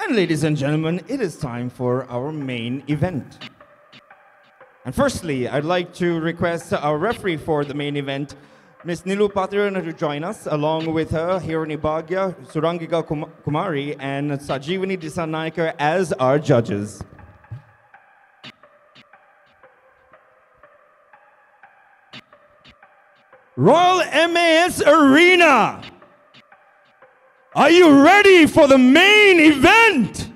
And ladies and gentlemen, it is time for our main event. And firstly, I'd like to request our referee for the main event, Ms. Nilu Patirana, to join us, along with her, Hirani Bhagya, Surangika Kumari, and Sajivani Disanaikar as our judges. Royal MAS Arena, are you ready for the main event?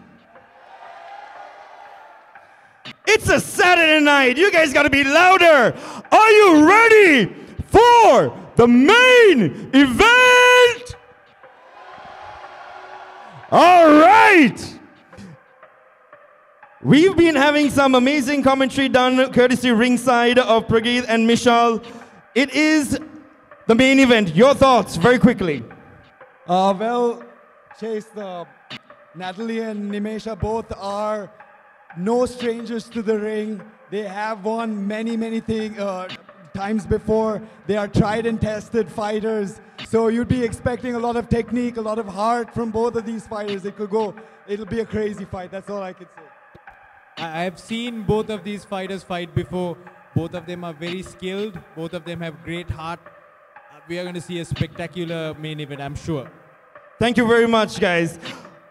It's a Saturday night. You guys gotta be louder. Are you ready for the main event? All right. We've been having some amazing commentary done courtesy ringside of Prageet and Mishal. It is the main event. Your thoughts, very quickly. Well, Chase, Natali and Nimesha both are no strangers to the ring. They have won many times before. They are tried and tested fighters. So you'd be expecting a lot of technique, a lot of heart from both of these fighters. It'll be a crazy fight. That's all I could say. I've seen both of these fighters fight before. Both of them are very skilled. Both of them have great heart. We are going to see a spectacular main event, I'm sure. Thank you very much, guys.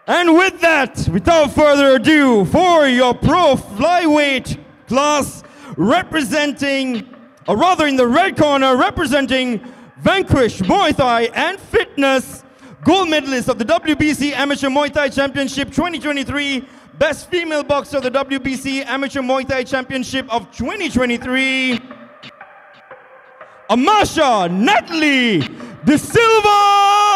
And with that, without further ado, for your pro flyweight class, representing, or rather in the red corner, representing Vanquish, Muay Thai and Fitness, gold medalist of the WBC Amateur Muay Thai Championship 2023, best female boxer of the WBC Amateur Muay Thai Championship of 2023, Amasha Natali De Silva!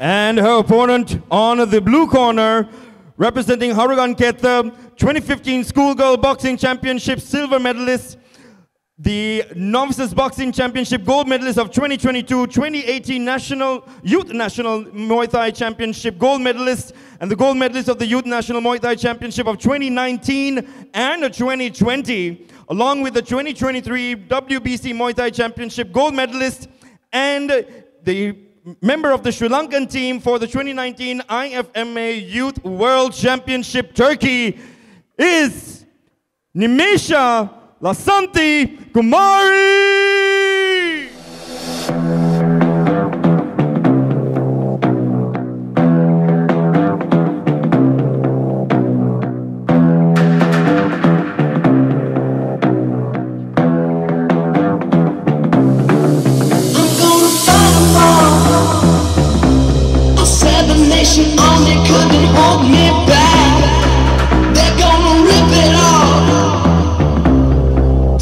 And her opponent on the blue corner, representing Harugan Ketha, 2015 Schoolgirl Boxing Championship silver medalist, the Novices Boxing Championship gold medalist of 2022, 2018 Youth National Muay Thai Championship gold medalist, and the gold medalist of the Youth National Muay Thai Championship of 2019 and 2020, along with the 2023 WBC Muay Thai Championship gold medalist and the member of the Sri Lankan team for the 2019 IFMA Youth World Championship Turkey is Nimesha Lasanti Kumari! Army couldn't hold me back. They're gonna rip it off,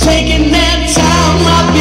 taking their time.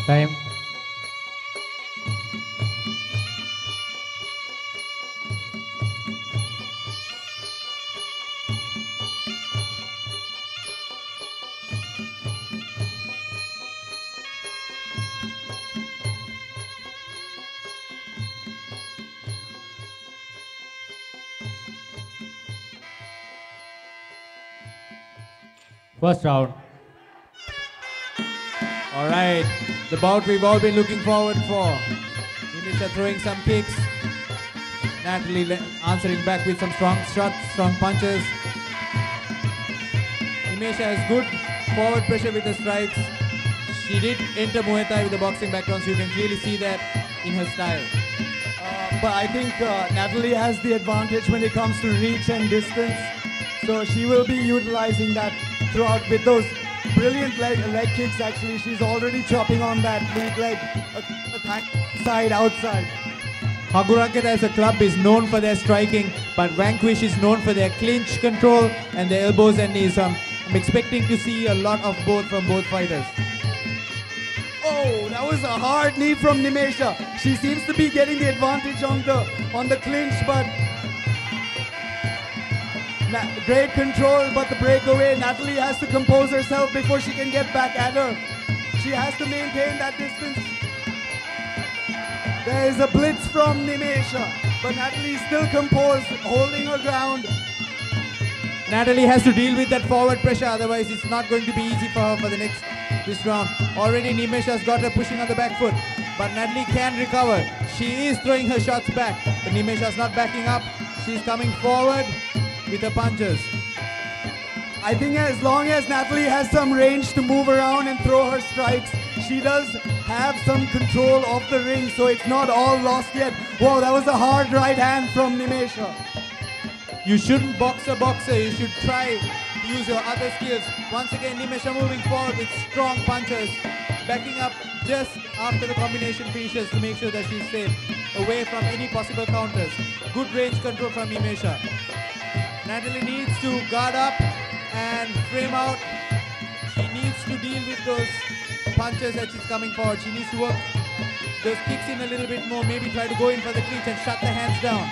Time. First round. All right, the bout we've all been looking forward for. Nimesha throwing some kicks. Natali answering back with some strong shots, strong punches. Nimesha has good forward pressure with the strikes. She did enter Muay Thai with a boxing background, so you can clearly see that in her style. But I think Natali has the advantage when it comes to reach and distance. So she will be utilizing that throughout with those brilliant leg kicks. Actually, she's already chopping on that lead leg, side, outside. Haguranketa as a club is known for their striking, but Vanquish is known for their clinch control and their elbows and knees. I'm expecting to see a lot of both from both fighters. Oh, that was a hard knee from Nimesha. She seems to be getting the advantage on the clinch, but great control, but the breakaway. Natali has to compose herself before she can get back at her. She has to maintain that distance. There is a blitz from Nimesha, but Natali is still composed, holding her ground. Natali has to deal with that forward pressure, otherwise it's not going to be easy for her for this round. Already Nimesha's got her pushing on the back foot, but Natali can recover. She is throwing her shots back, but Nimesha's not backing up. She's coming forward with her punches. I think as long as Natali has some range to move around and throw her strikes, she does have some control of the ring, so it's not all lost yet. Whoa, that was a hard right hand from Nimesha. You shouldn't box a boxer, you should try to use your other skills. Once again, Nimesha moving forward with strong punches, backing up just after the combination finishes to make sure that she's safe, away from any possible counters. Good range control from Nimesha. Natali needs to guard up and frame out. She needs to deal with those punches that she's coming forward. She needs to work those kicks in a little bit more, maybe try to go in for the clinch and shut the hands down.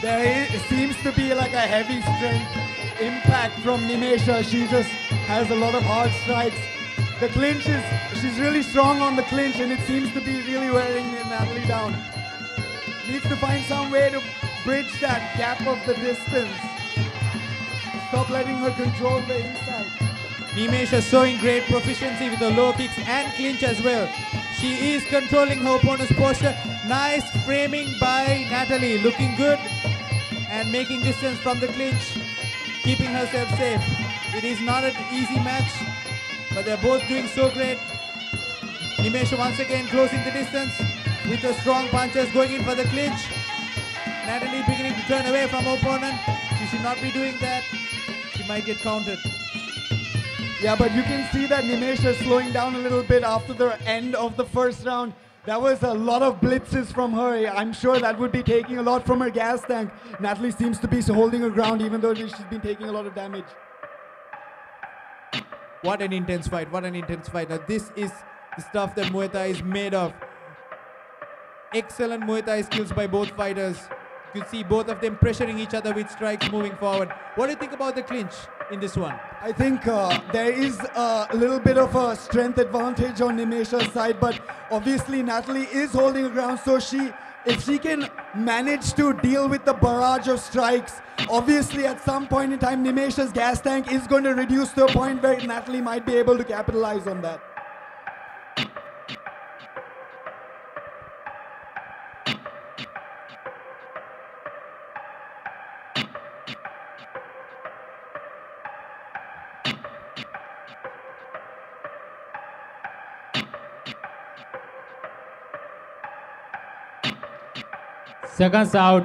There seems to be like a heavy strength impact from Nimesha. She just has a lot of hard strikes. The clinch she's really strong on the clinch, and it seems to be really wearing Natali down. Needs to find some way to bridge that gap of the distance. Stop letting her control the inside. Nimesha showing great proficiency with the low kicks and clinch as well. She is controlling her opponent's posture. Nice framing by Natali, looking good and making distance from the clinch, keeping herself safe. It is not an easy match, but they're both doing so great. Nimesha once again closing the distance with the strong punches, going in for the clinch. Natali beginning to turn away from her opponent. She should not be doing that. She might get countered. Yeah, but you can see that Nimesha is slowing down a little bit after the end of the first round. That was a lot of blitzes from her. I'm sure that would be taking a lot from her gas tank. Natali seems to be holding her ground even though she's been taking a lot of damage. What an intense fight, what an intense fight. Now this is the stuff that Muay Thai is made of. Excellent Muay Thai skills by both fighters. You can see both of them pressuring each other with strikes moving forward. What do you think about the clinch in this one? I think there is a little bit of a strength advantage on Nimesha's side, but obviously Natali is holding her ground, so if she can manage to deal with the barrage of strikes, obviously at some point in time Nimesha's gas tank is going to reduce to a point where Natali might be able to capitalize on that. Seconds out.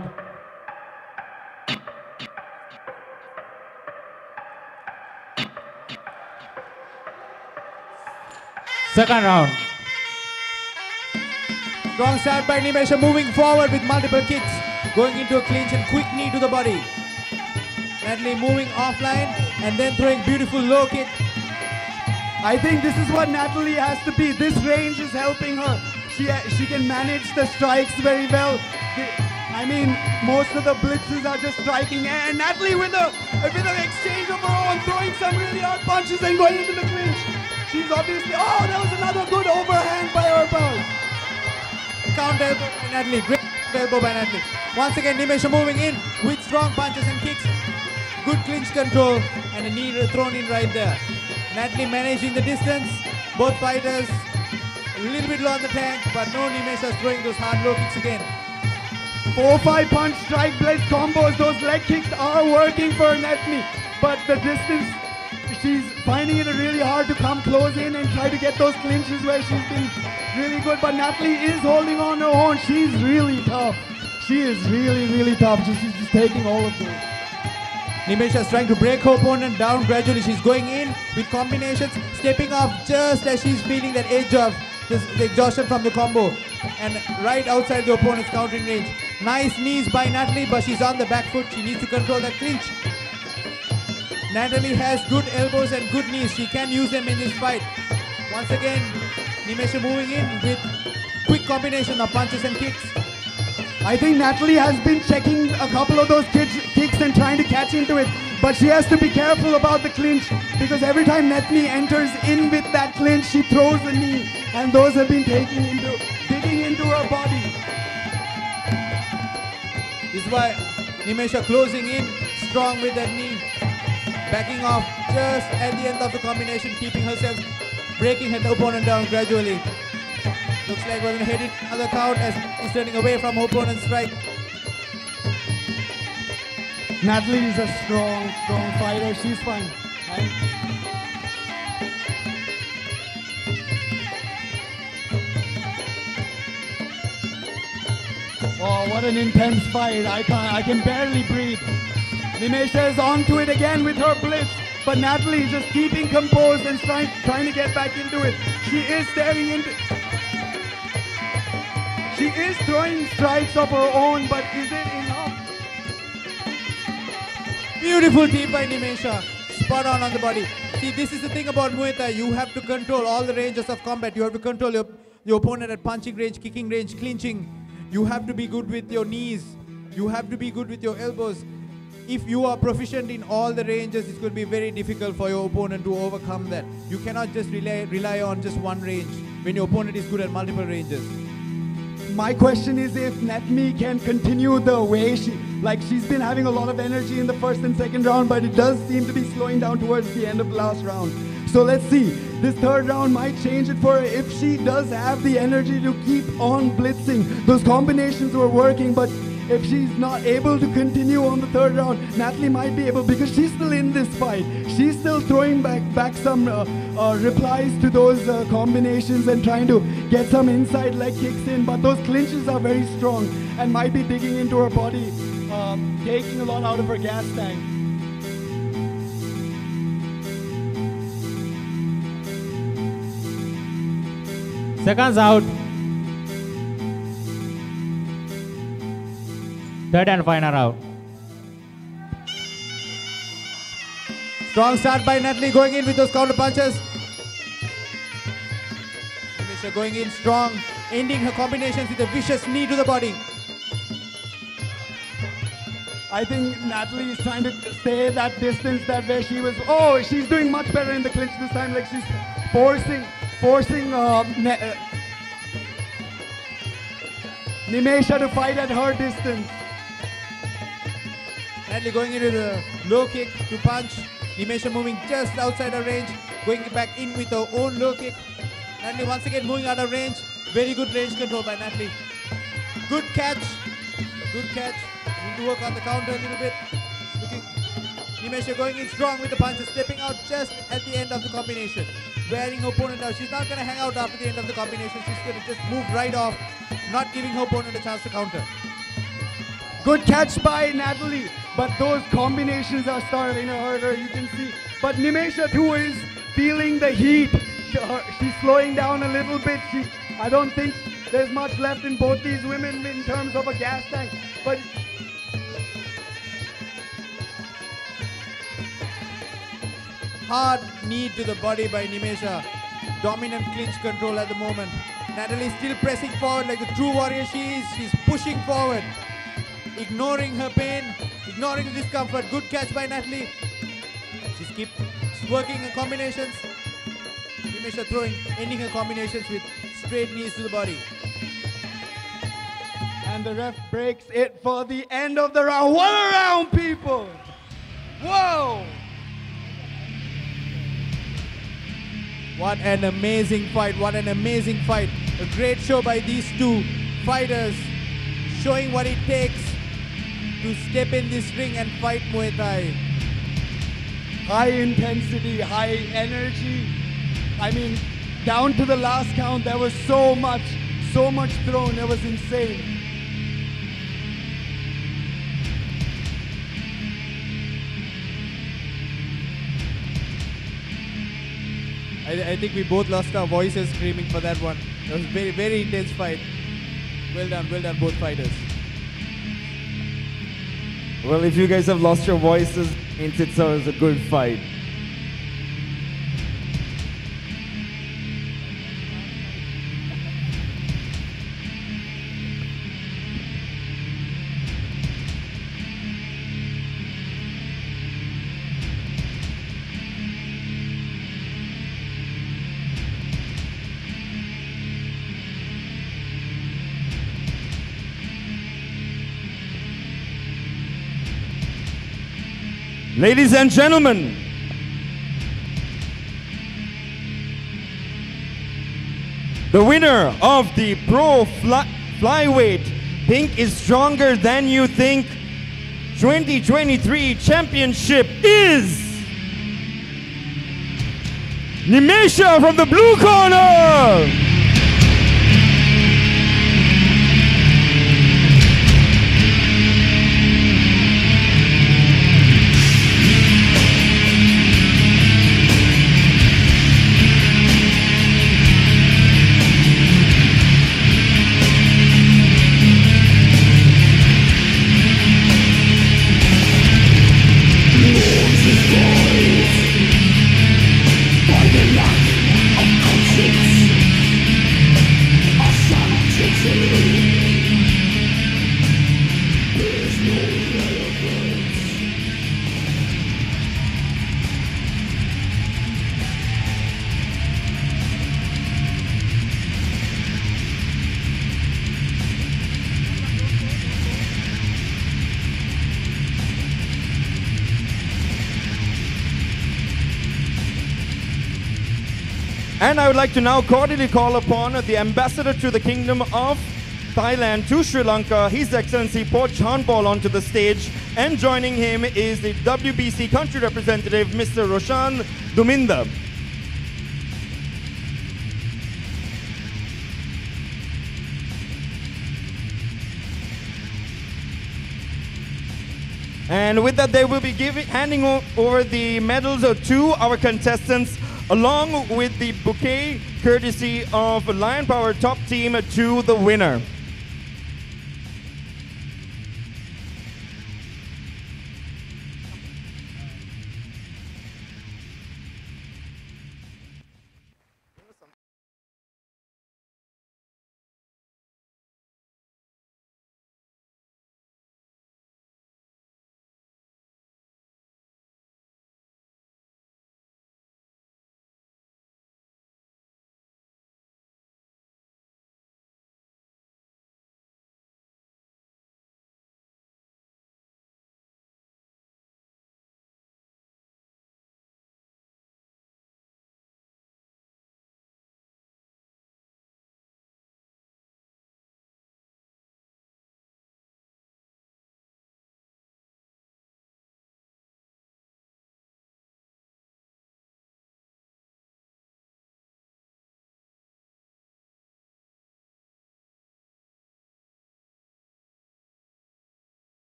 Second round. Strong start by Nimesha, moving forward with multiple kicks, going into a clinch and quick knee to the body. Natali moving offline and then throwing beautiful low kick. I think this is what Natali has to be. This range is helping her. She can manage the strikes very well. I mean, most of the blitzes are just striking, and Natali with an exchange of her own, throwing some really hard punches and going into the clinch. She's obviously, oh, that was another good overhand by her belt. Counter elbow by Natali. Great elbow by Natali. Once again, Nimesha moving in with strong punches and kicks. Good clinch control and a knee thrown in right there. Natali managing the distance. Both fighters a little bit low on the tank, but no, Nimesha throwing those hard low kicks again. 4-5 punch strike blitz combos. Those leg kicks are working for Natali, but the distance, she's finding it really hard to come close in and try to get those clinches where she's been really good. But Natali is holding on her own. She's really tough. She is really, really tough. She's just taking all of those. Nimesha is trying to break her opponent down gradually. She's going in with combinations, stepping off just as she's feeling that edge of the exhaustion from the combo. And right outside the opponent's countering range. Nice knees by Natali, but she's on the back foot. She needs to control that clinch. Natali has good elbows and good knees. She can use them in this fight. Once again, Nimesha moving in with quick combination of punches and kicks. I think Natali has been checking a couple of those kicks and trying to catch into it. But she has to be careful about the clinch, because every time Natali enters in with that clinch, she throws the knee. And those have been digging into her body. This is why Nimesha closing in strong with that knee. Backing off just at the end of the combination, keeping herself, breaking her opponent down gradually. Looks like we're going to head in another count as she's turning away from her opponent's strike. Natali is a strong fighter. She's fine. Oh, what an intense fight. I can barely breathe. Nimesha is onto it again with her blitz, but Natali is just keeping composed and trying to get back into it. She is staring into... She is throwing strikes of her own, but is it enough? Beautiful team by Nimesha. Spot on the body. See, this is the thing about Muay Thai. You have to control all the ranges of combat. You have to control your opponent at punching range, kicking range, clinching. You have to be good with your knees. You have to be good with your elbows. If you are proficient in all the ranges, it's going to be very difficult for your opponent to overcome that. You cannot just rely on just one range when your opponent is good at multiple ranges. My question is if Natali can continue the way she's been having a lot of energy in the first and second round, but it does seem to be slowing down towards the end of the last round. So let's see. This third round might change it for her if she does have the energy to keep on blitzing. Those combinations were working, but if she's not able to continue on the third round, Natali might be able, because she's still in this fight. She's still throwing back some replies to those combinations and trying to get some inside leg kicks in. But those clinches are very strong and might be digging into her body, taking a lot out of her gas tank. Seconds out. Third and final round. Strong start by Natali, going in with those counter punches. Nimesha going in strong, ending her combinations with a vicious knee to the body. I think Natali is trying to stay that distance that where she was. Oh, she's doing much better in the clinch this time. Like she's forcing Nimesha to fight at her distance. Natali going into the low kick to punch. Nimesha moving just outside her range, going back in with her own low kick. Natali once again moving out of range. Very good range control by Natali. Good catch. Good catch. Need to work on the counter a little bit. Nimesha going in strong with the punches, stepping out just at the end of the combination. Wearing her opponent out. She's not going to hang out after the end of the combination. She's going to just move right off, not giving her opponent a chance to counter. Good catch by Natali, but those combinations are starting to hurt her, you can see. But Nimesha too is feeling the heat. She's slowing down a little bit. I don't think there's much left in both these women in terms of a gas tank. But hard knee to the body by Nimesha. Dominant clinch control at the moment. Natali still pressing forward like the true warrior she is. She's pushing forward, ignoring her pain, ignoring the discomfort. Good catch by Natali. She's working her combinations. Nimesha throwing, ending her combinations with straight knees to the body. And the ref breaks it for the end of the round. What a round, people! Whoa! What an amazing fight, what an amazing fight. A great show by these two fighters, showing what it takes to step in this ring and fight Muay Thai. High intensity, high energy. I mean, down to the last count, there was so much thrown, it was insane. I think we both lost our voices screaming for that one. It was a very, very intense fight. Well done, both fighters. Well, if you guys have lost your voices, it means it was a good fight. Ladies and gentlemen, the winner of the Pro Flyweight Pink is Stronger Than You Think 2023 Championship is Nimesha from the blue corner! And I would like to now cordially call upon the ambassador to the Kingdom of Thailand to Sri Lanka, His Excellency Port Chanpol, onto the stage. And joining him is the WBC country representative, Mr. Roshan Duminda. And with that, they will be handing over the medals to our contestants, along with the bouquet courtesy of Lion Power Top Team to the winner.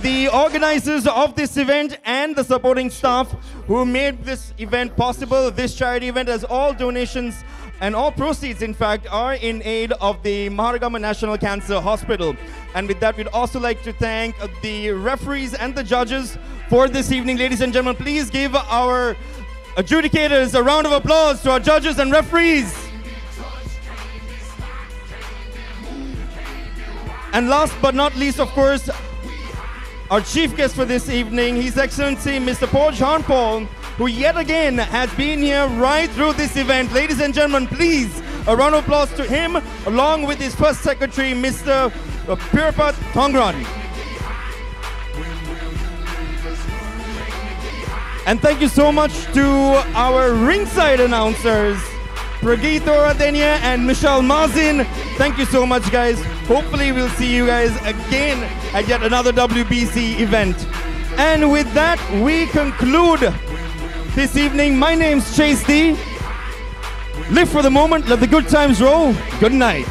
The organizers of this event and the supporting staff who made this event possible. This charity event, as all donations And all proceeds, in fact, are in aid of the Maharagama National Cancer Hospital. And with that, we'd also like to thank the referees and the judges for this evening. Ladies and gentlemen, please give our adjudicators a round of applause to our judges and referees. And last but not least, of course, our chief guest for this evening, His Excellency Mr. Paul Jean Paul, who yet again has been here right through this event. Ladies and gentlemen, please, a round of applause to him, along with his first secretary, Mr. Pirapat Thongran. And thank you so much to our ringside announcers, Pragito Radenia and Michelle Mazin. Thank you so much, guys. Hopefully we'll see you guys again at yet another WBC event. And with that, we conclude this evening. My name's Chase D. Live for the moment, let the good times roll. Good night.